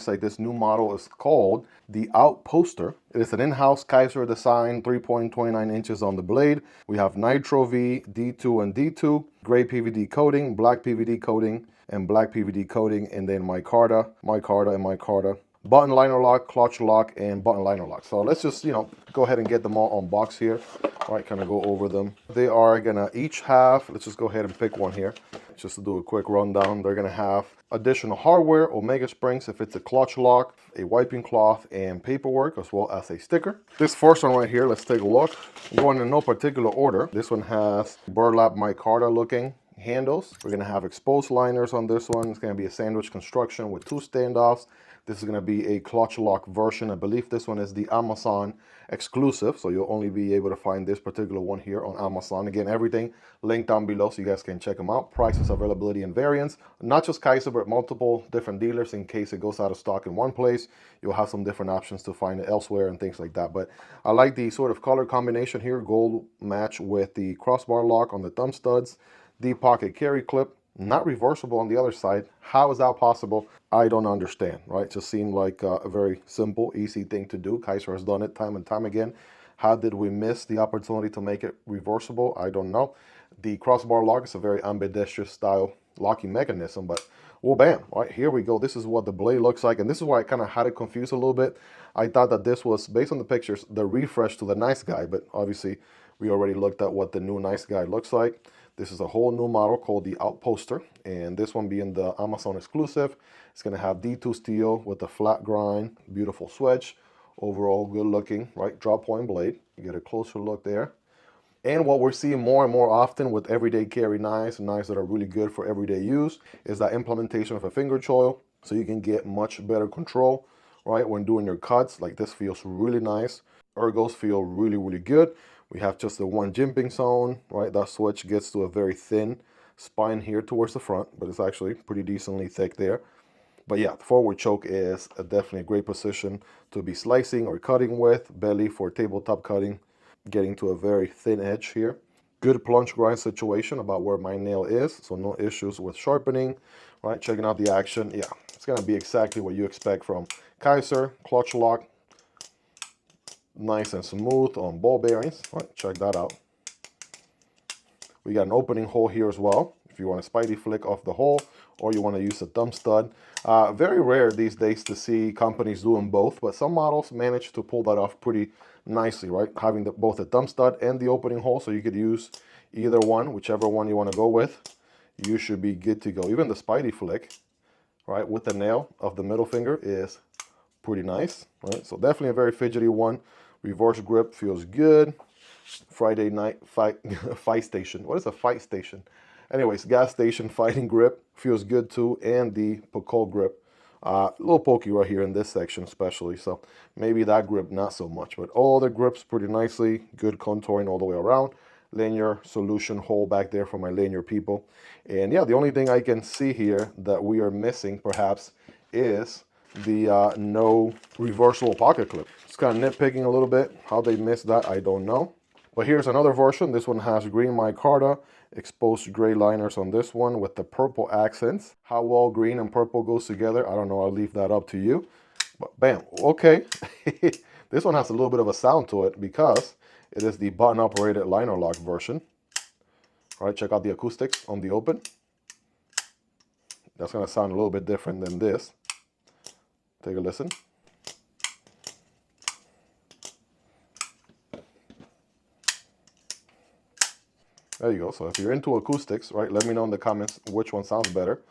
looks like this new model is called the Outposter. It is an in-house Kizer design, 3.29 inches on the blade. We have Nitro V, D2 and D2, gray PVD coating, black PVD coating, and black PVD coating, and then micarta, and micarta. Button liner lock, clutch lock, and button liner lock. So let's just, go ahead and get them all on box here. All right, kind of go over them. They are gonna each have, let's just go ahead and pick one here. Just to do a quick rundown, they're gonna have additional hardware, Omega springs if it's a clutch lock, a wiping cloth, and paperwork, as well as a sticker. This first one right here, let's take a look. Going in no particular order. This one has burlap micarta looking handles. We're gonna have exposed liners on this one. It's gonna be a sandwich construction with 2 standoffs. This is going to be a clutch lock version. I believe this one is the Amazon exclusive, so you'll only be able to find this particular one here on Amazon. Again, everything linked down below so you guys can check them out. Prices, availability, and variants. Not just Kizer, but multiple different dealers in case it goes out of stock in one place. You'll have some different options to find it elsewhere and things like that. But I like the sort of color combination here. Gold match with the crossbar lock on the thumb studs. The pocket carry clip. Not reversible on the other side. How is that possible? I don't understand, right? It just seemed like a very simple, easy thing to do. Kizer has done it time and time again. How did we miss the opportunity to make it reversible? I don't know. The crossbar lock is a very ambidextrous style locking mechanism, but well, bam, right, here we go. This is what the blade looks like, and this is why I kind of had it confused a little bit. I thought that this was, based on the pictures, the refresh to the Nice Guy, but obviously we already looked at what the new Nice Guy looks like. This is a whole new model called the Outposter, and this one being the Amazon exclusive. It's going to have D2 steel with a flat grind, beautiful switch, overall good looking, right, drop point blade. You get a closer look there. And what we're seeing more and more often with everyday carry knives, knives that are really good for everyday use, is that implementation of a finger choil, so you can get much better control, right, when doing your cuts. Like this feels really nice. Ergos feel really, really good. We have just the one jimping zone, right? That switch gets to a very thin spine here towards the front, but it's actually pretty decently thick there. But yeah, the forward choke is definitely a great position to be slicing or cutting with. Belly for tabletop cutting, getting to a very thin edge here. Good plunge grind situation about where my nail is, so no issues with sharpening, right? Checking out the action. Yeah, it's gonna be exactly what you expect from Kizer. Clutch lock, nice and smooth on ball bearings. All right, check that out. We got an opening hole here as well if you want a spidey flick off the hole, or you want to use a thumb stud. Very rare these days to see companies doing both, but some models manage to pull that off pretty nicely, right? Having both the thumb stud and the opening hole, so you could use either one, whichever one you want to go with. You should be good to go. Even the spidey flick, right, with the nail of the middle finger is pretty nice, right? So definitely a very fidgety one. Reverse grip feels good. Friday night fight station. What is a fight station? Anyways, gas station fighting grip feels good too. And the Pocol grip. A little pokey right here in this section especially. So maybe that grip not so much. But all the grips pretty nicely. Good contouring all the way around. Linear solution hole back there for my linear people. And yeah, the only thing I can see here that we are missing perhaps is the no reversible pocket clip. It's kind of nitpicking a little bit. How they missed that, I don't know. But here's another version. This one has green micarta, exposed gray liners on this one with the purple accents. How well green and purple goes together, I don't know. I'll leave that up to you. But bam, okay. This one has a little bit of a sound to it because it is the button operated liner lock version. All right, check out the acoustics on the open. That's gonna sound a little bit different than this. Take a listen. There you go. So if you're into acoustics, right, let me know in the comments which one sounds better.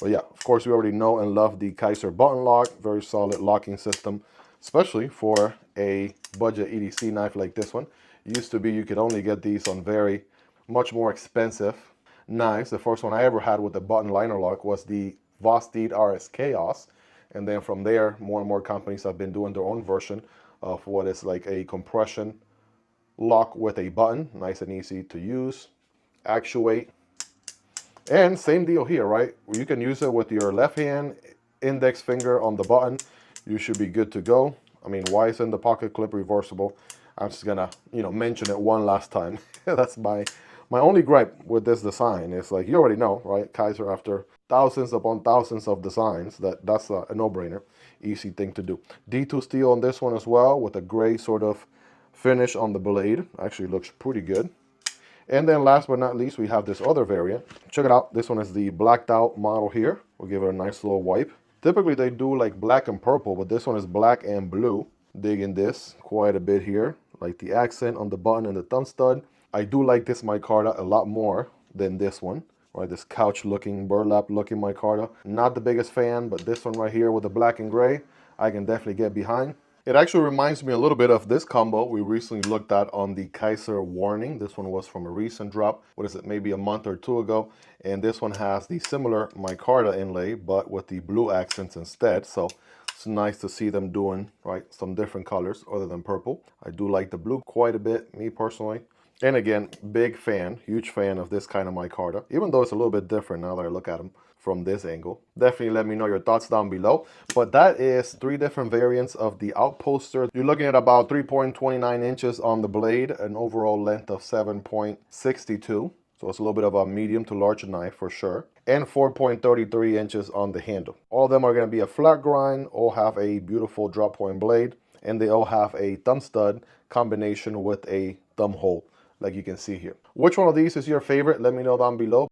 But yeah, of course, we already know and love the Kizer button lock. Very solid locking system, especially for a budget EDC knife like this one. It used to be you could only get these on very much more expensive knives. The first one I ever had with the button liner lock was the Vosteed RS Chaos. And then from there, more and more companies have been doing their own version of what is like a compression lock with a button. Nice and easy to use, actuate. And same deal here, right? You can use it with your left hand, index finger on the button. You should be good to go. I mean, why isn't the pocket clip reversible? I'm just gonna, mention it one last time. That's my My only gripe with this design is, like, you already know, right? Kizer, after thousands upon thousands of designs, that's a no-brainer. Easy thing to do. D2 steel on this one as well, with a gray sort of finish on the blade. Actually looks pretty good. And then last but not least, we have this other variant. Check it out. This one is the blacked out model here. We'll give it a nice little wipe. Typically they do like black and purple, but this one is black and blue. Digging this quite a bit here. Like the accent on the button and the thumb stud. I do like this micarta a lot more than this one. Right, this couch looking, burlap looking micarta. Not the biggest fan, but this one right here with the black and gray, I can definitely get behind. It actually reminds me a little bit of this combo we recently looked at on the Kizer Wharning. This one was from a recent drop. What is it? Maybe a month or two ago. And this one has the similar micarta inlay, but with the blue accents instead. So it's nice to see them doing, right, some different colors other than purple. I do like the blue quite a bit, me personally. And again, big fan, huge fan of this kind of micarta, even though it's a little bit different now that I look at them from this angle. Definitely let me know your thoughts down below. But that is 3 different variants of the Outposter. You're looking at about 3.29 inches on the blade, an overall length of 7.62. So it's a little bit of a medium to large knife for sure. And 4.33 inches on the handle. All of them are going to be a flat grind, all have a beautiful drop point blade, and they all have a thumb stud combination with a thumb hole, like you can see here. Which one of these is your favorite? Let me know down below.